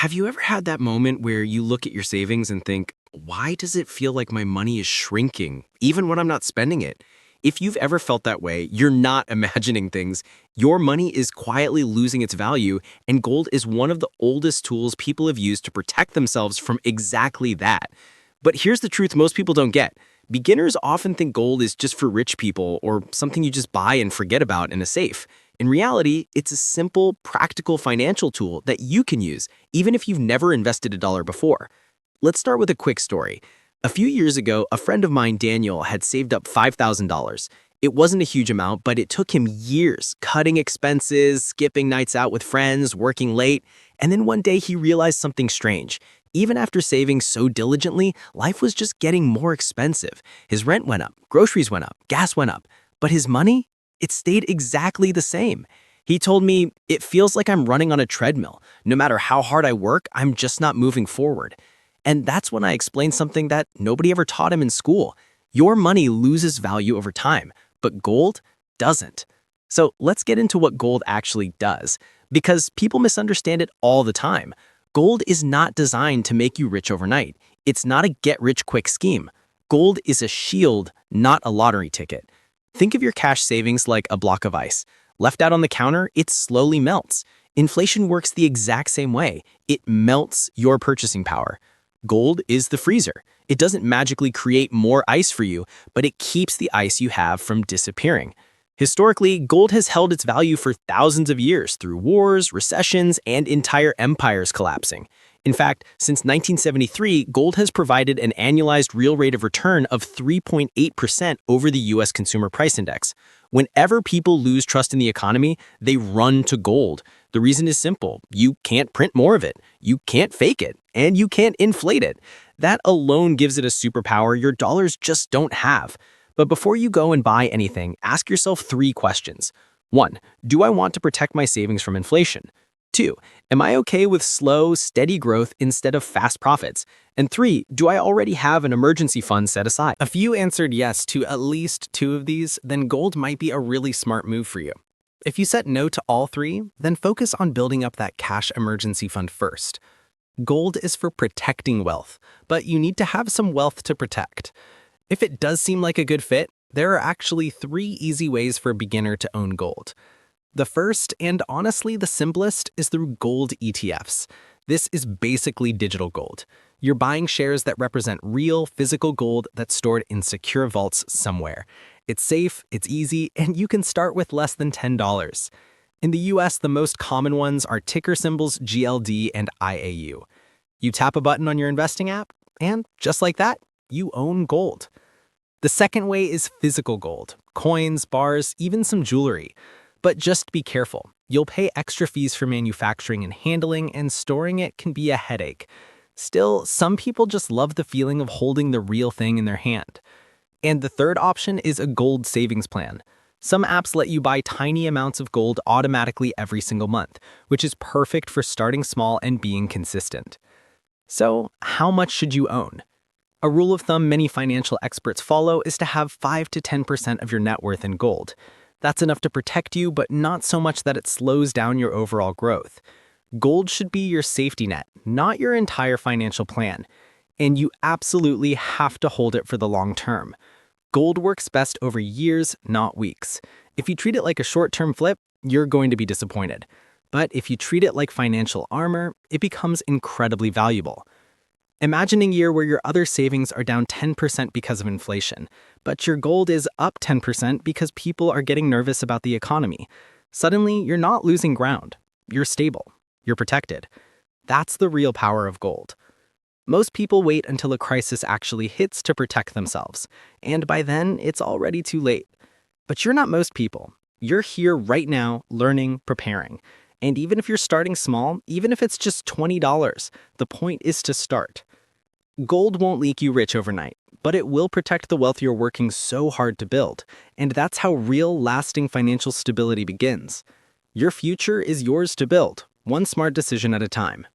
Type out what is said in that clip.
Have you ever had that moment where you look at your savings and think, why does it feel like my money is shrinking, even when I'm not spending it? If you've ever felt that way, you're not imagining things. Your money is quietly losing its value, and gold is one of the oldest tools people have used to protect themselves from exactly that. But here's the truth most people don't get. Beginners often think gold is just for rich people or something you just buy and forget about in a safe. In reality, it's a simple, practical financial tool that you can use even if you've never invested a dollar before. Let's start with a quick story. A few years ago, a friend of mine, Daniel, had saved up $5,000. It wasn't a huge amount, but it took him years cutting expenses, skipping nights out with friends, working late, and then one day he realized something strange. Even after saving so diligently, life was just getting more expensive. His rent went up, groceries went up, gas went up, but his money, it stayed exactly the same. He told me, "It feels like I'm running on a treadmill. No matter how hard I work, I'm just not moving forward." And that's when I explained something that nobody ever taught him in school. Your money loses value over time, but gold doesn't. So let's get into what gold actually does, because people misunderstand it all the time. Gold is not designed to make you rich overnight. It's not a get-rich-quick scheme. Gold is a shield, not a lottery ticket. Think of your cash savings like a block of ice. Left out on the counter, it slowly melts. Inflation works the exact same way. It melts your purchasing power. Gold is the freezer. It doesn't magically create more ice for you, but it keeps the ice you have from disappearing. Historically, gold has held its value for thousands of years through wars, recessions, and entire empires collapsing. In fact, since 1973, gold has provided an annualized real rate of return of 3.8% over the US Consumer Price Index. Whenever people lose trust in the economy, they run to gold. The reason is simple. You can't print more of it, you can't fake it, and you can't inflate it. That alone gives it a superpower your dollars just don't have. But before you go and buy anything, ask yourself three questions. 1. Do I want to protect my savings from inflation? 2. Am I okay with slow, steady growth instead of fast profits? And 3. Do I already have an emergency fund set aside? If you answered yes to at least two of these, then gold might be a really smart move for you. If you said no to all three, then focus on building up that cash emergency fund first. Gold is for protecting wealth, but you need to have some wealth to protect. If it does seem like a good fit, there are actually three easy ways for a beginner to own gold. The first, and honestly the simplest, is through gold ETFs. This is basically digital gold. You're buying shares that represent real, physical gold that's stored in secure vaults somewhere. It's safe, it's easy, and you can start with less than $10. In the US, the most common ones are ticker symbols GLD and IAU. You tap a button on your investing app, and just like that, you own gold. The second way is physical gold, coins, bars, even some jewelry. But just be careful. You'll pay extra fees for manufacturing and handling, and storing it can be a headache. Still, some people just love the feeling of holding the real thing in their hand. And the third option is a gold savings plan. Some apps let you buy tiny amounts of gold automatically every single month, which is perfect for starting small and being consistent. So, how much should you own? A rule of thumb many financial experts follow is to have 5 to 10% of your net worth in gold. That's enough to protect you, but not so much that it slows down your overall growth. Gold should be your safety net, not your entire financial plan. And you absolutely have to hold it for the long term. Gold works best over years, not weeks. If you treat it like a short-term flip, you're going to be disappointed. But if you treat it like financial armor, it becomes incredibly valuable. Imagine a year where your other savings are down 10% because of inflation, but your gold is up 10% because people are getting nervous about the economy. Suddenly, you're not losing ground. You're stable. You're protected. That's the real power of gold. Most people wait until a crisis actually hits to protect themselves, and by then, it's already too late. But you're not most people. You're here right now, learning, preparing. And even if you're starting small, even if it's just $20, the point is to start. Gold won't make you rich overnight, but it will protect the wealth you're working so hard to build, and that's how real, lasting financial stability begins. Your future is yours to build, one smart decision at a time.